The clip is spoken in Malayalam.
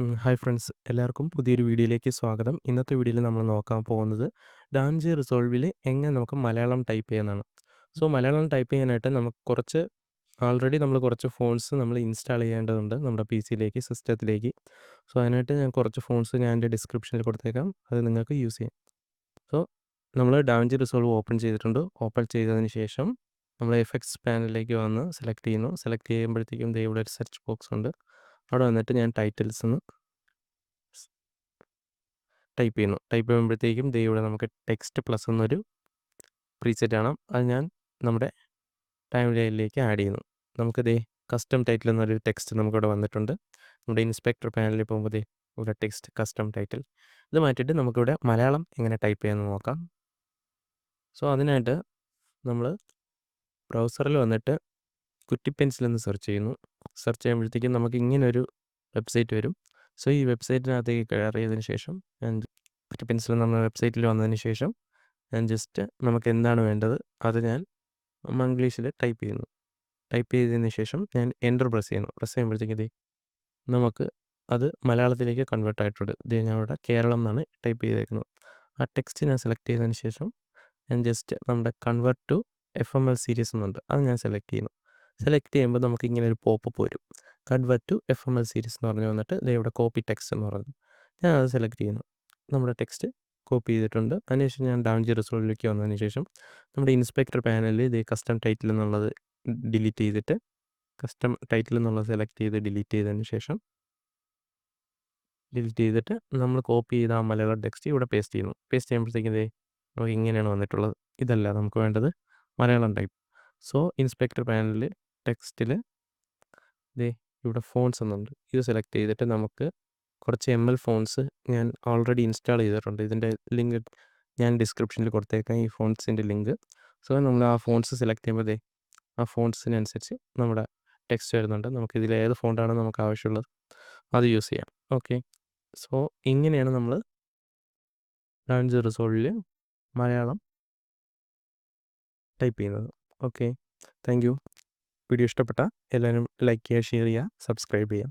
ഹായ് ഫ്രണ്ട്സ്, എല്ലാവർക്കും പുതിയൊരു വീഡിയോയിലേക്ക് സ്വാഗതം. ഇന്നത്തെ വീഡിയോയിൽ നമ്മൾ നോക്കാൻ പോകുന്നത് ഡാവിഞ്ചി റിസോൾവിൽ എങ്ങനെ നമുക്ക് മലയാളം ടൈപ്പ് ചെയ്യാനാണ്. മലയാളം ടൈപ്പ് ചെയ്യാനായിട്ട് നമുക്ക് ആൾറെഡി നമ്മൾ കുറച്ച് ഫോൺസ് നമ്മൾ ഇൻസ്റ്റാൾ ചെയ്യേണ്ടതുണ്ട് നമ്മുടെ സിയിലേക്ക്, സിസ്റ്റത്തിലേക്ക്. അതിനായിട്ട് ഞാൻ കുറച്ച് ഫോൺസ് ഞാൻ എൻ്റെ ഡിസ്ക്രിപ്ഷനിൽ കൊടുത്തേക്കാം, അത് നിങ്ങൾക്ക് യൂസ് ചെയ്യാം. നമ്മൾ ഡാവിഞ്ചി റിസോൾവ് ഓപ്പൺ ചെയ്തിട്ടുണ്ട്. ഓപ്പൺ ചെയ്തതിന് ശേഷം നമ്മൾ എഫക്ട്സ് പാനലിലേക്ക് വന്ന് സെലക്ട് ചെയ്യുന്നു. സെലക്ട് ചെയ്യുമ്പോഴത്തേക്കും ഇവിടെ ഒരു സെർച്ച് ബോക്സ് ഉണ്ട്. അവിടെ വന്നിട്ട് ഞാൻ ടൈറ്റിൽസ് എന്ന് ടൈപ്പ് ചെയ്യുന്നു. ടൈപ്പ് ചെയ്യുമ്പോഴത്തേക്കും ഇവിടെ നമുക്ക് ടെക്സ്റ്റ് പ്ലസ് എന്നൊരു പ്രീസെറ്റ് കാണാം. അത് ഞാൻ നമ്മുടെ ടൈം ലൈനിലേക്ക് ആഡ് ചെയ്യുന്നു. നമുക്ക് കസ്റ്റം ടൈറ്റിൽ എന്നൊരു ടെക്സ്റ്റ് നമുക്കിവിടെ വന്നിട്ടുണ്ട്. നമ്മുടെ ഇൻസ്പെക്ടർ പാനലിൽ പോകുമ്പോൾ ഇവിടെ ടെക്സ്റ്റ് കസ്റ്റം ടൈറ്റിൽ ഇത് മാറ്റിയിട്ട് നമുക്കിവിടെ മലയാളം എങ്ങനെ ടൈപ്പ് ചെയ്യാമെന്ന് നോക്കാം. അതിനായിട്ട് നമ്മൾ ബ്രൗസറിൽ വന്നിട്ട് കുറ്റി പെൻസിൽ എന്ന് സെർച്ച് ചെയ്യുന്നു. സെർച്ച് ചെയ്യുമ്പോഴത്തേക്കും നമുക്ക് ഇങ്ങനൊരു വെബ്സൈറ്റ് വരും. ഈ വെബ്സൈറ്റിനകത്തേക്ക് കയറിയതിന് ശേഷം ഞാൻ കുറ്റി പെൻസിൽ നമ്മുടെ വെബ്സൈറ്റിൽ വന്നതിന് ശേഷം ഞാൻ ജസ്റ്റ് നമുക്ക് എന്താണ് വേണ്ടത് അത് ഞാൻ ഇംഗ്ലീഷിൽ ടൈപ്പ് ചെയ്യുന്നു. ടൈപ്പ് ചെയ്തതിന് ശേഷം ഞാൻ എൻ്റർ പ്രസ് ചെയ്യുന്നു. പ്രസ് ചെയ്യുമ്പോഴത്തേക്കും നമുക്ക് അത് മലയാളത്തിലേക്ക് കൺവേർട്ട് ആയിട്ടുണ്ട്. ഞാൻ ഇവിടെ കേരളം എന്നാണ് ടൈപ്പ് ചെയ്തേക്കുന്നത്. ആ ടെക്സ്റ്റ് ഞാൻ സെലക്ട് ചെയ്തതിന് ശേഷം ഞാൻ ജസ്റ്റ് നമ്മുടെ കൺവേർട്ട് ടു FML സീരീസ് എന്നുണ്ട്, അത് ഞാൻ സെലക്ട് ചെയ്യുന്നു. സെലക്ട് ചെയ്യുമ്പോൾ നമുക്ക് ഇങ്ങനെ ഒരു പോപ്പപ്പ് വരും. കൺവേർട്ട് ടു FML സീരീസ് എന്ന് പറഞ്ഞു വന്നിട്ട് ഇവിടെ കോപ്പി ടെക്സ്റ്റ് എന്ന് പറഞ്ഞു ഞാൻ അത് സെലക്ട് ചെയ്യുന്നു. നമ്മുടെ ടെക്സ്റ്റ് കോപ്പി ചെയ്തിട്ടുണ്ട്. അതിനുശേഷം ഞാൻ ഡാവിഞ്ചി റിസോൾവിലേക്ക് വന്നതിന് ശേഷം നമ്മുടെ ഇൻസ്പെക്ടർ പാനലിൽ കസ്റ്റം ടൈറ്റിൽ എന്നുള്ളത് ഡിലീറ്റ് ചെയ്തിട്ട് കസ്റ്റം ടൈറ്റിൽ എന്നുള്ളത് സെലക്ട് ചെയ്ത് ഡിലീറ്റ് ചെയ്തിട്ട് നമ്മൾ കോപ്പി ചെയ്ത ആ മലയാളം ടെക്സ്റ്റ് ഇവിടെ പേസ്റ്റ് ചെയ്യുന്നു. പേസ്റ്റ് ചെയ്യുമ്പോഴത്തേക്കും നമുക്ക് ഇങ്ങനെയാണ് വന്നിട്ടുള്ളത്. ഇതല്ല നമുക്ക് വേണ്ടത്, മലയാളം ടൈപ്പ്. ഇൻസ്പെക്ടർ പാനലിൽ ടെക്സ്റ്റിൽ ഇവിടെ ഫോൺസ് എന്നുണ്ട്, ഇത് സെലക്ട് ചെയ്തിട്ട് നമുക്ക് കുറച്ച് ML ഫോൺസ് ഞാൻ ഓൾറെഡി ഇൻസ്റ്റാൾ ചെയ്തിട്ടുണ്ട്. ഇതിൻ്റെ ലിങ്ക് ഞാൻ ഡിസ്ക്രിപ്ഷനിൽ കൊടുത്തേക്കാം, ഈ ഫോൺസിൻ്റെ ലിങ്ക്. നമ്മൾ ആ ഫോൺസ് സെലക്ട് ചെയ്യുമ്പോൾ ആ ഫോൺസിനനുസരിച്ച് നമ്മുടെ ടെക്സ്റ്റ് വരുന്നുണ്ട്. നമുക്കിതിൽ ഏത് ഫോണ്ടാണ് നമുക്ക് ആവശ്യമുള്ളത് അത് യൂസ് ചെയ്യാം. ഓക്കെ, ഇങ്ങനെയാണ് നമ്മൾ ഡാവിഞ്ചി റിസോൾവിൽ മലയാളം ടൈപ്പ് ചെയ്യുന്നത്. Okay, thank you. വീഡിയോ ഇഷ്ടപ്പെട്ടാൽ എല്ലാവരും ലൈക്ക് ചെയ്യുക, ഷെയർ ചെയ്യുക, സബ്സ്ക്രൈബ് ചെയ്യുക.